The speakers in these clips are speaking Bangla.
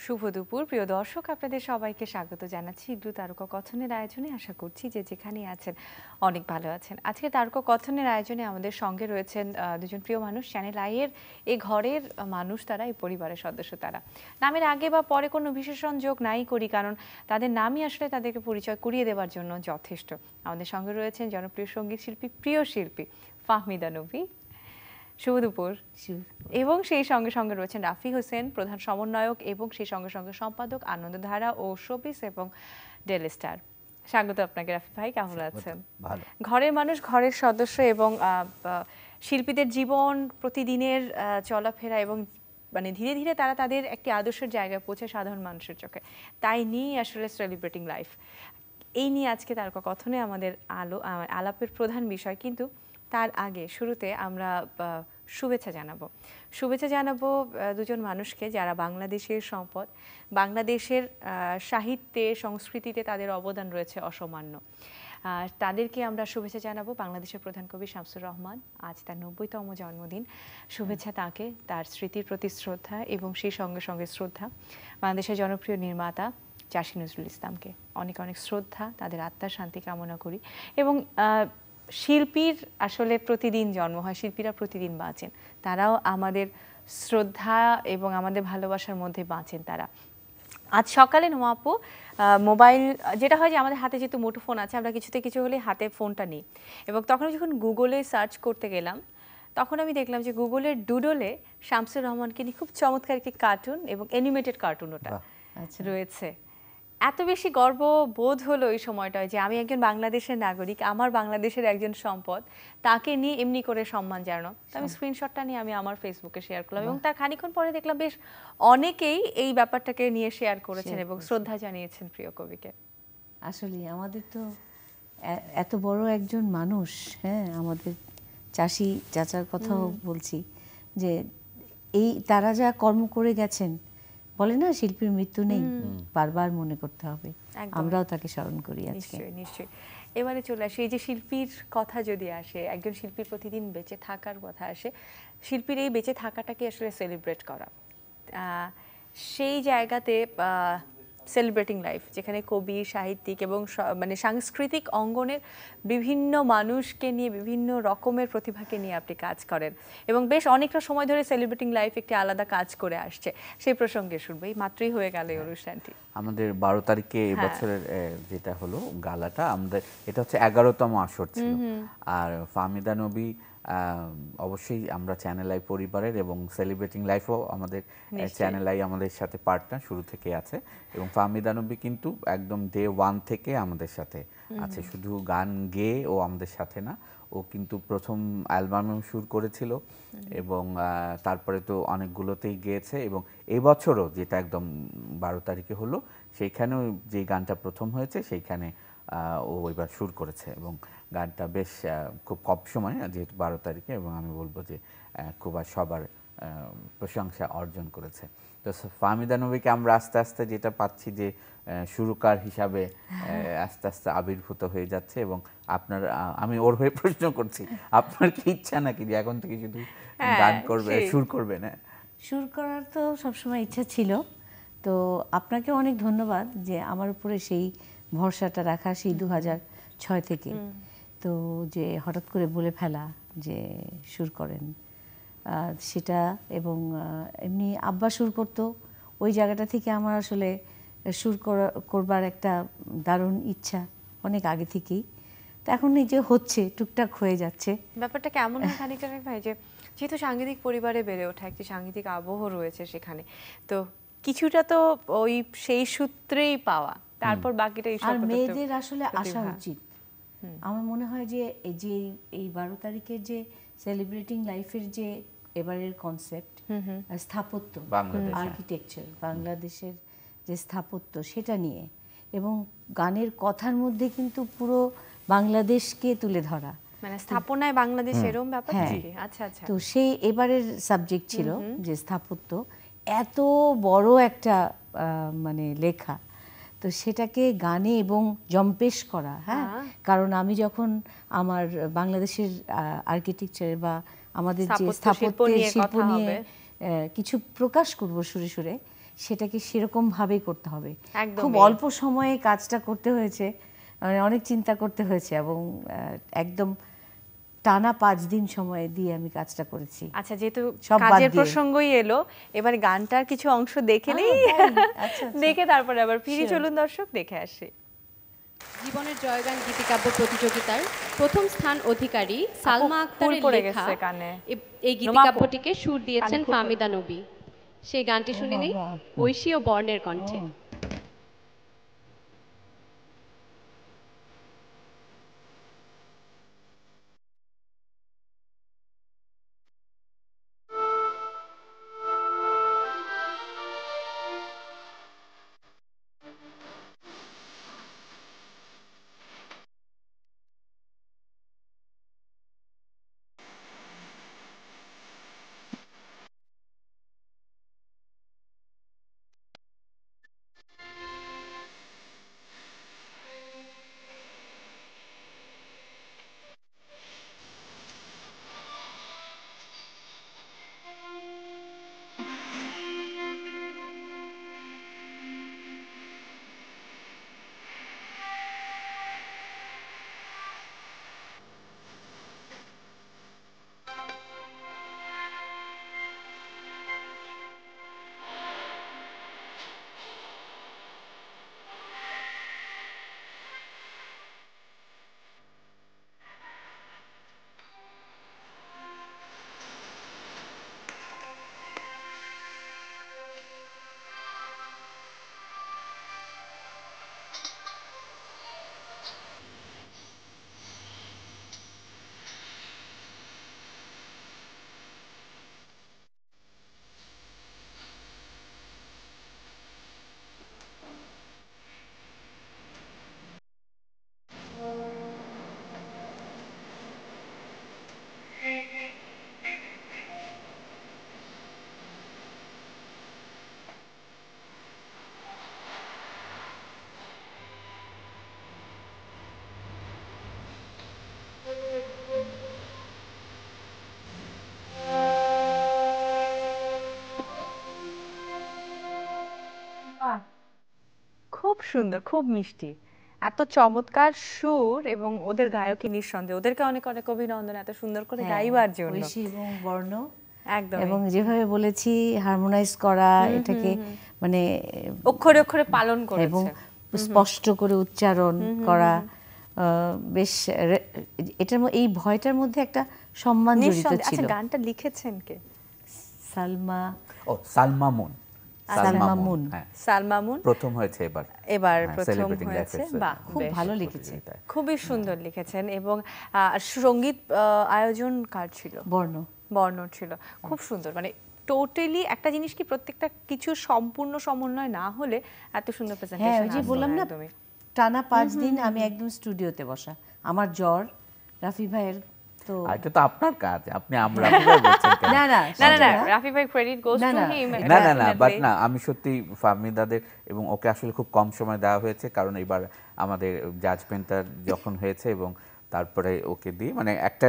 শুভ দুপুর প্রিয় দর্শক, আপনাদের সবাইকে স্বাগত জানাচ্ছি ইগলু তারকা কথনের আয়োজনে। আশা করছি যে যেখানেই আছেন অনেক ভালো আছেন। আজকে তারকা কথনের আয়োজনে আমাদের সঙ্গে রয়েছেন দুজন প্রিয় মানুষ, চ্যানেল আই এর এই ঘরের মানুষ, তারা এই পরিবারের সদস্য। তারা নামের আগে বা পরে কোনো বিশেষণ যোগ নাই করি, কারণ তাদের নামই আসলে তাদেরকে পরিচয় করিয়ে দেওয়ার জন্য যথেষ্ট। আমাদের সঙ্গে রয়েছেন জনপ্রিয় সঙ্গীত শিল্পী, প্রিয় শিল্পী ফাহমিদা নবী। শুভ দুপুর। এবং সেই সঙ্গে সঙ্গে রয়েছেন রাফি হোসেন, প্রধান সমন্বয়ক এবং সেই সঙ্গে সঙ্গে সম্পাদক আনন্দধারা ও শোবিস এবং ডেলি স্টার। স্বাগত আপনাকে রাফি ভাই, কেমন আছেন? ঘরের মানুষ, ঘরের সদস্য এবং শিল্পীদের জীবন প্রতিদিনের চলাফেরা এবং মানে ধীরে ধীরে তারা তাদের একটি আদর্শের জায়গায় পৌঁছে সাধারণ মানুষের চোখে, তাই নিয়ে আসলে সেলিব্রেটিং লাইফ। এই নিয়ে আজকে তারকা কথনে আমাদের আলাপের প্রধান বিষয়। কিন্তু তার আগে শুরুতে আমরা শুভেচ্ছা জানাবো দুজন মানুষকে যারা বাংলাদেশের সম্পদ, বাংলাদেশের সাহিত্যে সংস্কৃতিতে তাদের অবদান রয়েছে অসামান্য। তাদেরকে আমরা শুভেচ্ছা জানাবো। বাংলাদেশের প্রধান কবি শামসুর রহমান, আজ তার 90তম জন্মদিন। শুভেচ্ছা তাকে, তার স্মৃতির প্রতি শ্রদ্ধা এবং সেই সঙ্গে সঙ্গে শ্রদ্ধা বাংলাদেশের জনপ্রিয় নির্মাতা চাষী নজরুল ইসলামকে, অনেক অনেক শ্রদ্ধা, তাদের আত্মার শান্তি কামনা করি। এবং শিল্পীর আসলে প্রতিদিন জন্ম হয়, শিল্পীরা প্রতিদিন বাঁচেন, তারাও আমাদের শ্রদ্ধা এবং আমাদের ভালোবাসার মধ্যে বাঁচেন তারা। আজ সকালে নোয়াপু মোবাইল, যেটা হয় যে আমাদের হাতে যেহেতু মুঠোফোন আছে, আমরা কিছুতে কিছু হলে হাতে ফোনটা নিই, এবং তখন যখন গুগলে সার্চ করতে গেলাম তখন আমি দেখলাম যে গুগলের ডুডলে শামসুর রহমানকে নিয়ে খুব চমৎকার একটি কার্টুন এবং অ্যানিমেটেড কার্টুন ওটা রয়েছে। এত বেশি গর্ব বোধ হলো এই সময়টায় যে আমি একজন বাংলাদেশের নাগরিক, আমার বাংলাদেশের একজন সম্পদ, তাকে নিয়ে এমনি করে সম্মান জানানো। তো আমি স্ক্রিনশটটা নিয়ে আমি আমার ফেসবুকে শেয়ার করলাম, এবং তার খানিকক্ষণ পরে দেখলাম বেশ অনেকেই এই ব্যাপারটাকে নিয়ে শেয়ার করেছেন এবং শ্রদ্ধা জানিয়েছেন প্রিয় কবিকে। আসলে আমাদের তো এত বড় একজন মানুষ, হ্যাঁ, আমাদের চাষি চাচার কথাও বলছি, যে এই তারা যা কর্ম করে গেছেন, বলে না শিল্পীর মৃত্যু নেই, বারবার মনে করতে হবে, আমরাও তাকে স্মরণ করি আজকে। নিশ্চয়ই। এবারে চলে আসে এই যে শিল্পীর কথা যদি আসে, একজন শিল্পীর প্রতিদিন বেঁচে থাকার কথা আসে, শিল্পীর এই বেঁচে থাকাটাকে আসলে সেলিব্রেট করা, সেই জায়গাতে সেলিব্রেটিং লাইফ, যেখানে কবি, সাহিত্যিক এবং মানে সাংস্কৃতিক অঙ্গনের বিভিন্ন মানুষকে নিয়ে, বিভিন্ন রকমের প্রতিভাকে নিয়ে আপনি কাজ করেন, এবং বেশ অনেকটা সময় ধরে সেলিব্রেটিং লাইফ একটি আলাদা কাজ করে আসছে। সেই প্রসঙ্গে শুনবো, এই মাত্রই হয়ে গেল এই অনুষ্ঠানটি। আমাদের 12 তারিখে এবছরের যেটা হলো গালাটা, আমাদের এটা হচ্ছে 11তম আসর ছিল। আর ফাহমিদা নবী অবশ্যই আমরা চ্যানেল আই পরিবারের, এবং সেলিব্রেটিং লাইফও আমাদের চ্যানেল আই আমাদের সাথে পার্টনার শুরু থেকে আছে, এবং ফাহমিদা নবী কিন্তু একদম ডে 1 থেকে আমাদের সাথে আছে। শুধু গান গেয়ে ও আমাদের সাথে না, ও কিন্তু প্রথম অ্যালবামেও সুর করেছিল, এবং তারপরে তো অনেকগুলোতেই গেয়েছে, এবং এই বছরও যেটা একদম 12 তারিখে হলো, সেইখানেও যে গানটা প্রথম হয়েছে সেইখানে ও এবার সুর করেছে, এবং গানটা বেশ খুব কম সময়, যেহেতু 12 তারিখে, এবং আমি বলবো যে খুব সবার প্রশংসা অর্জন করেছে। তো ফাহমিদা নবীকে আমরা আস্তে আস্তে যেটা পাচ্ছি যে সুরকার হিসাবে আস্তে আস্তে আবির্ভূত হয়ে যাচ্ছে, এবং আপনার আমি ওর হয়ে প্রশ্ন করছি, আপনার কি ইচ্ছা নাকি যে এখন থেকে শুধু গান করবে, সুর করবে? না, সুর করার তো সবসময় ইচ্ছা ছিল। তো আপনাকে অনেক ধন্যবাদ যে আমার উপরে সেই ভরসাটা রাখা, সেই 2006 থেকে। তো যে হঠাৎ করে বলে ফেলা যে সুর করেন সেটা, এবং এমনি আব্বা সুর করতো, ওই জায়গাটা থেকে আমার আসলে সুর করবার একটা দারুণ ইচ্ছা অনেক আগে থেকেই। তো এখন এই যে হচ্ছে, টুকটাক হয়ে যাচ্ছে। ব্যাপারটা কেমন হয় খানিকটা ভাই, যে যেহেতু সাংগীতিক পরিবারে বেড়ে ওঠা, একটি সাংগীতিক আবহ রয়েছে সেখানে, তো কিছুটা তো ওই সেই সূত্রেই পাওয়া, তারপর বাকিটা আর মেয়েদের আসলে আসা উচিত। আমার মনে হয় যে এই 12 তারিখের যে সেলিব্রেটিং লাইফের যে এবারের কনসেপ্ট, স্থাপত্য, আর্কিটেকচার, বাংলাদেশের যে স্থাপত্য, সেটা নিয়ে, এবং গানের কথার মধ্যে কিন্তু পুরো বাংলাদেশকে তুলে ধরা, মানে স্থাপনায় বাংলাদেশ এরকম ব্যাপার থাকে। আচ্ছা আচ্ছা। তো সেই এবারের সাবজেক্ট ছিল যে স্থাপত্য, এত বড় একটা মানে লেখা, তো সেটাকে গানে এবং জম্পেশ করা। হ্যাঁ, কারণ আমি যখন আমার বাংলাদেশের আর্কিটেকচার বা আমাদের যে স্থাপত্যের শিল্প নিয়ে কিছু প্রকাশ করব সুরে সুরে, সেটাকে সেরকম ভাবেই করতে হবে। একদমই। খুব অল্প সময়ে কাজটা করতে হয়েছে, মানে অনেক চিন্তা করতে হয়েছে এবং একদম টানা 5 দিন সময় দিয়ে আমি কাজটা করেছি। আচ্ছা, যেহেতু সব বাদ কাজের দিয়ে। প্রসঙ্গই এলো, এবার গানটার কিছু অংশ দেখে নেই, আচ্ছা, দেখে তারপরে আবার ফিরে Sure. চলুন দর্শক, দেখে আসি। জীবনের জয়গান গীতিকাব্য প্রতিযোগিতার প্রথম স্থান অধিকারী সালমা ফুল আক্তারের পড়ে লেখা গেছে কানে। এই গীতিকাব্যটিকে সুর দিয়েছেন ফাহমিদা নবী। সেই গানটি শুনে নিই ঐশী ও বর্ণের কণ্ঠে। খুব সুন্দর, খুব মিষ্টি, এত চমৎকার সুর এবং ওদের গায়কী নিঃসন্দেহে, ওদেরকে অনেক অনেক অভিনন্দন এত সুন্দর করে গাইবার জন্য। ঐশী এবং বর্ণ একদম, এবং যেভাবে বলেছি হারমোনাইজ করা, এটাকে মানে অক্ষরে অক্ষরে পালন এবং করেছে। স্পষ্ট করে উচ্চারণ করা, বেশ এটার এই ভয়টার মধ্যে একটা সম্মান জড়িত নিঃসন্দেহে। ছিল। আচ্ছা, গানটা লিখেছেন কে? সালমা সালমা মুন। সালমা মুন। হ্যাঁ, সালমা মুন প্রথম হয়েছে এবার প্রথম Celebrating Life হয়েছে। এর বাহ, খুব বেশ। ভালো লিখেছে। খুবই সুন্দর লিখেছেন। এবং সঙ্গীত আয়োজন কার ছিল? বর্ণ। বর্ণ ছিল। খুব সুন্দর, মানে টোটালি একটা জিনিস কি, প্রত্যেকটা কিছু সম্পূর্ণ সমন্বয় না হলে এত সুন্দর হ্যাঁ, প্রেজেন্টেশন ওই যে বললাম না, টানা 5 দিন আমি একদম স্টুডিওতে বসা। আমার জ্বর, রাফি ভাইয়ের তো এটা তো আপনার কাজ, আপনি আমরা কিভাবে বলছেন কেন? না না না না না, রাফি ভাই ক্রেডিট গোস না, টু না, হিম। না না না, বাট না, আমি সত্যি ফাহমিদাদের এবং ওকে আসলে খুব কম সময় দেওয়া হয়েছে, কারণ এবার আমাদের জাজমেন্টটা যখন হয়েছে এবং তারপরে ওকে দিয়ে মানে একটা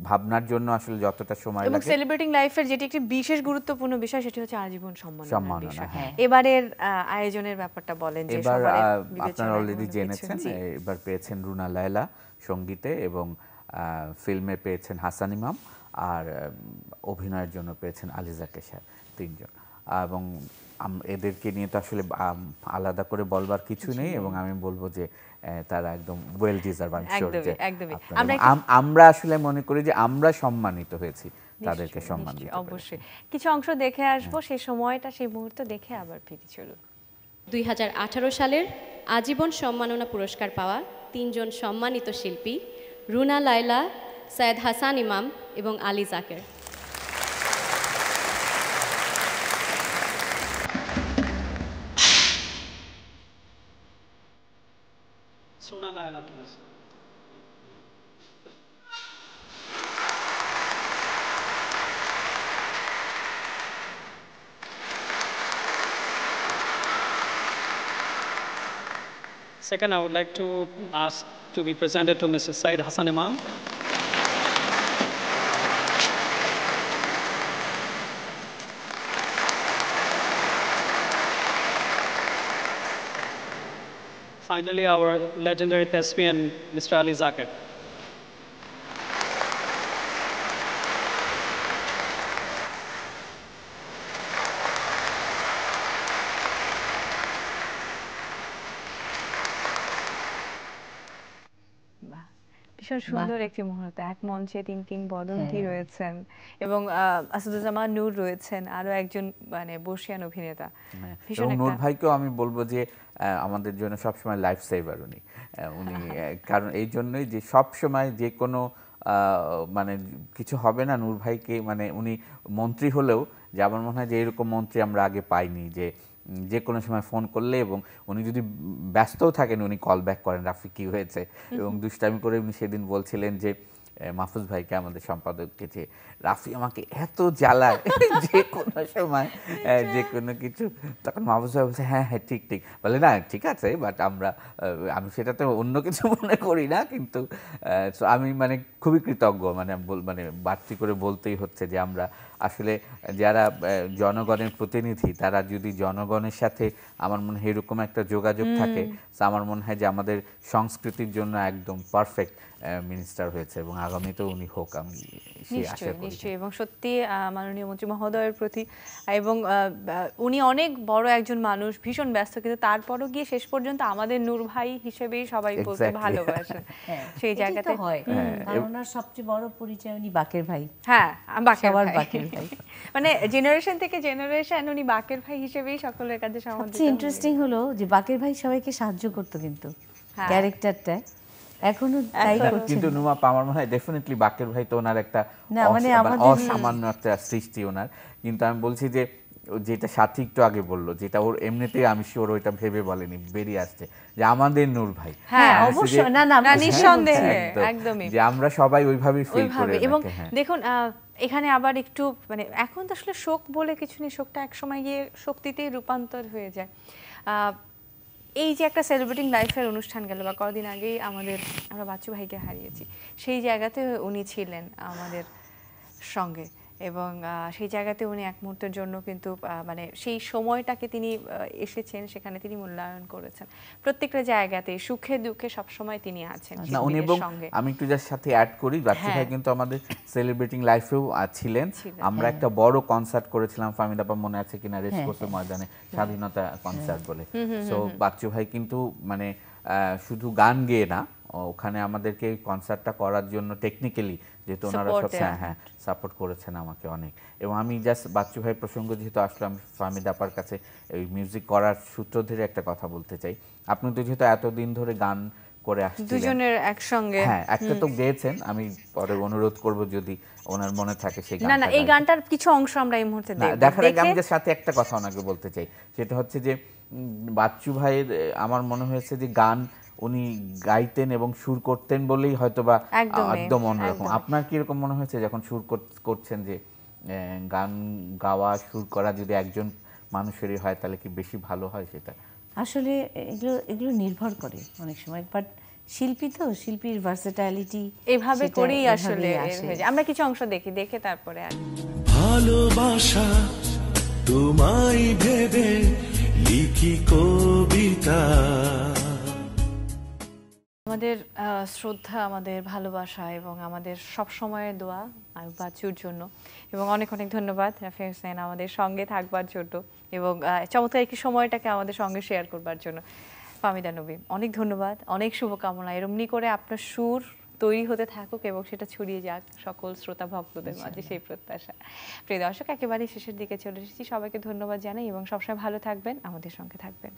ভাবনার জন্য আসলে যতটা সময় এবং লাগে। সেলিব্রেটিং লাইফের যেটি একটি বিশেষ গুরুত্বপূর্ণ বিষয়, সেটি হচ্ছে আজীবন সম্মাননার সম্মাননা, বিষয়। হ্যাঁ। এবারের আয়োজনের ব্যাপারটা বলেন, যে এবার সবার আপনারা বিবেচনায় অলরেডি কোনো জেনেছেন, কিছু। জি। এবার পেয়েছেন রুনা লায়লা সঙ্গীতে, এবং ফিল্মে পেয়েছেন হাসান ইমাম, আর অভিনয়ের জন্য পেয়েছেন আলিজা কেশার, 3 জন। এবং এদেরকে নিয়ে তো আসলে আলাদা করে বলবার কিছু নেই, এবং আমি বলবো যে তারা একদম ওয়েল ডিজার্ভ। আমি শিওর যে একদমই। আমরা আসলে মনে করি যে আমরা সম্মানিত হয়েছি তাদেরকে সম্মান দিতে পেরে। অবশ্যই কিছু অংশ দেখে আসবো, সেই সময়টা, সেই মুহূর্ত দেখে আবার ফিরে চলুন। 2018 সালের আজীবন সম্মাননা পুরস্কার পাওয়া 3 জন সম্মানিত শিল্পী রুনা লায়লা, সৈয়দ হাসান ইমাম এবং Ali Zaker. Runa Laila, please. Second, I would like to ask to be presented to Mrs. Said Hassan Imam. finally our legendary thespian, Mr. Ali Zakir. বাহ, ভীষণ সুন্দর একটি মুহূর্ত। এক মঞ্চে তিন কিংবদন্তি হ্যাঁ। রয়েছেন এবং আসাদুজ্জামান নূর রয়েছেন, আরো একজন মানে বর্ষিয়ান অভিনেতা। হ্যাঁ, ভীষণ এবং নূর একটা ভাইকেও আমি বলবো যে আমাদের জন্য সবসময় লাইফ সেভার উনি উনি কারণ এই জন্যই যে সব সময় যে কোনো মানে কিছু হবে না নূর ভাইকে, মানে উনি মন্ত্রী হলেও যে আমার মনে হয় যে এরকম মন্ত্রী আমরা আগে পাইনি, যে যে কোনো সময় ফোন করলে এবং উনি যদি ব্যস্তও থাকেন উনি কল ব্যাক করেন রাফি কি হয়েছে, এবং দুষ্টামি করে উনি সেদিন বলছিলেন যে মাহফুজ ভাইকে, আমাদের সম্পাদককে, যে রাফি আমাকে এত জ্বালায় যে কোনো সময় যে কোনো কিছু, তখন মাহফুজ ভাই বলছে হ্যাঁ হ্যাঁ ঠিক ঠিক, বলে না ঠিক আছে বাট আমি সেটাতে অন্য কিছু মনে করি না, কিন্তু আমি মানে খুবই কৃতজ্ঞ, মানে মানে বাড়তি করে বলতেই হচ্ছে যে আমরা আসলে যারা জনগণের প্রতিনিধি তারা যদি জনগণের সাথে আমার মনে হয় এরকম একটা যোগাযোগ থাকে, আমার মনে হয় যে আমাদের সংস্কৃতির জন্য একদম পারফেক্ট মিনিস্টার হয়েছে এবং আগামীতেও উনি হোক, আমি সেই আশা নিশ্চয়ই করি। নিশ্চয়ই। এবং সত্যি মাননীয় মন্ত্রী মহোদয়ের প্রতি এবং উনি অনেক বড় একজন মানুষ, ভীষণ ব্যস্ত, কিন্তু তারপরও গিয়ে শেষ পর্যন্ত আমাদের নূর ভাই হিসেবেই সবাই বলতে Exactly. ভালোবাসেন সেই এটাই জায়গাতে। তো হয়, কারণ ওনার সবচেয়ে বড় পরিচয় উনি বাকের ভাই, হ্যাঁ, বাকের সবার ভাই। বাকের ভাই। মানে জেনারেশন থেকে জেনারেশন উনি বাকের ভাই হিসেবেই সকলের কাছে সমাদৃত সবচেয়ে ইন্টারেস্টিং হলো যে বাকের ভাই সবাইকে সাহায্য করতো কিন্তু হ্যাঁ। ক্যারেক্টারটা এখনো তাই করছে। কিন্তু নুমা আমার মনে হয় ডেফিনেটলি বাকের ভাই তো ওনার একটা না, মানে আমাদের অসামান্য একটা সৃষ্টি ওনার, কিন্তু আমি বলছি যে যেটা সাথী একটু আগে বললো, যেটা ওর এমনিতেই আমি শিওর ওইটা ভেবে বলেনি, বেরিয়ে আসছে যে আমাদের নূর ভাই। হ্যাঁ, আমি অবশ্যই। যে- না, না, না, আমি নিঃসন্দেহে, একদম। একদমই। যে আমরা সবাই ওইভাবেই ফিল করি ওইভাবে। এবং ওনাকে, হ্যাঁ। দেখুন এখানে আবার একটু মানে এখন তো আসলে শোক বলে কিছু নেই, শোকটা একসময় গিয়ে শক্তিতেই রূপান্তর হয়ে যায়। এই যে একটা সেলিব্রেটিং লাইফের অনুষ্ঠান গেল বা কদিন আগেই আমরা বাচ্চু ভাইকে হারিয়েছি, সেই জায়গাতে উনি ছিলেন আমাদের সঙ্গে এবং সেই জায়গাতে উনি এক মুহূর্তের জন্য কিন্তু মানে সেই সময়টাকে তিনি এসেছেন, সেখানে তিনি মূল্যায়ন করেছেন। প্রত্যেকটা জায়গাতে সুখে দুঃখে সবসময় তিনি আছেন না উনি, এবং শিল্পীদের সঙ্গে। আমি একটু যার সাথে অ্যাড করি, বাচ্চু হ্যাঁ। ভাই কিন্তু আমাদের সেলিব্রেটিং লাইফেও ছিলেন। ছিলেন, আমরা একটা বড় কনসার্ট করেছিলাম, ফাহমিদা আপা মনে আছে কিনা, রেসকোর্সের ময়দানে স্বাধীনতা কনসার্ট বলে। সো বাচ্চু ভাই কিন্তু মানে শুধু গান গেয়ে না, ওখানে আমাদেরকে কনসার্টটা করার জন্য টেকনিক্যালি যেহেতু ওনারা Support সব দেয়া। হ্যাঁ সাপোর্ট করেছেন আমাকে অনেক। এবং আমি জাস্ট বাচ্চু ভাই প্রসঙ্গ যেহেতু আসলাম, ফাহমিদা আপার কাছে এই মিউজিক করার সূত্র ধরে একটা কথা বলতে চাই। আপনি তো যেহেতু এতদিন ধরে গান করে আসছিলেন, দুজনের একসঙ্গে। হ্যাঁ একটা তো গেয়েছেন, আমি পরে অনুরোধ করব যদি ওনার মনে থাকে সেই না না, গানটা এই গাইতে। গানটার কিছু অংশ আমরা এই মুহূর্তে না, দেখব। দেখার আগে আমি দেখে যে সাথে একটা কথা ওনাকে বলতে চাই, সেটা হচ্ছে যে বাচ্চু ভাইয়ের আমার মনে হয়েছে যে গান উনি গাইতেন এবং সুর করতেন বলেই হয়তোবা একদমই, একদম অন্যরকম। একদমই। আপনার কি এরকম মনে হয়েছে যখন সুর করছেন যে গান গাওয়া সুর করা যদি একজন মানুষেরই হয় তাহলে কি বেশি ভালো হয় সেটা? আসলে এগুলো নির্ভর করে অনেক সময়, বাট শিল্পী তো, শিল্পীর ভার্সেটাইলিটি এভাবে করেই আসলে এর হয়ে যায়। আমরা কিছু অংশ দেখে তারপরে ভালোবাসা তোমায় ভেবে লিখি কবিতা। আমাদের শ্রদ্ধা, আমাদের ভালোবাসা এবং আমাদের সব সময়ের দোয়া আয়ুব বাচ্চুর জন্য, এবং অনেক অনেক ধন্যবাদ রাফি হোসেন আমাদের সঙ্গে থাকবার জন্য এবং চমৎকার একটি সময়টাকে আমাদের সঙ্গে শেয়ার করবার জন্য। ফাহমিদা নবী, অনেক ধন্যবাদ, অনেক শুভকামনা। এরমনি করে আপনার সুর তৈরি হতে থাকুক এবং সেটা ছড়িয়ে যাক সকল শ্রোতা ভক্তদের মাঝে, সেই প্রত্যাশা। প্রিয় দর্শক, একেবারে শেষের দিকে চলে এসেছি। সবাইকে ধন্যবাদ জানাই এবং সবসময় ভালো থাকবেন, আমাদের সঙ্গে থাকবেন।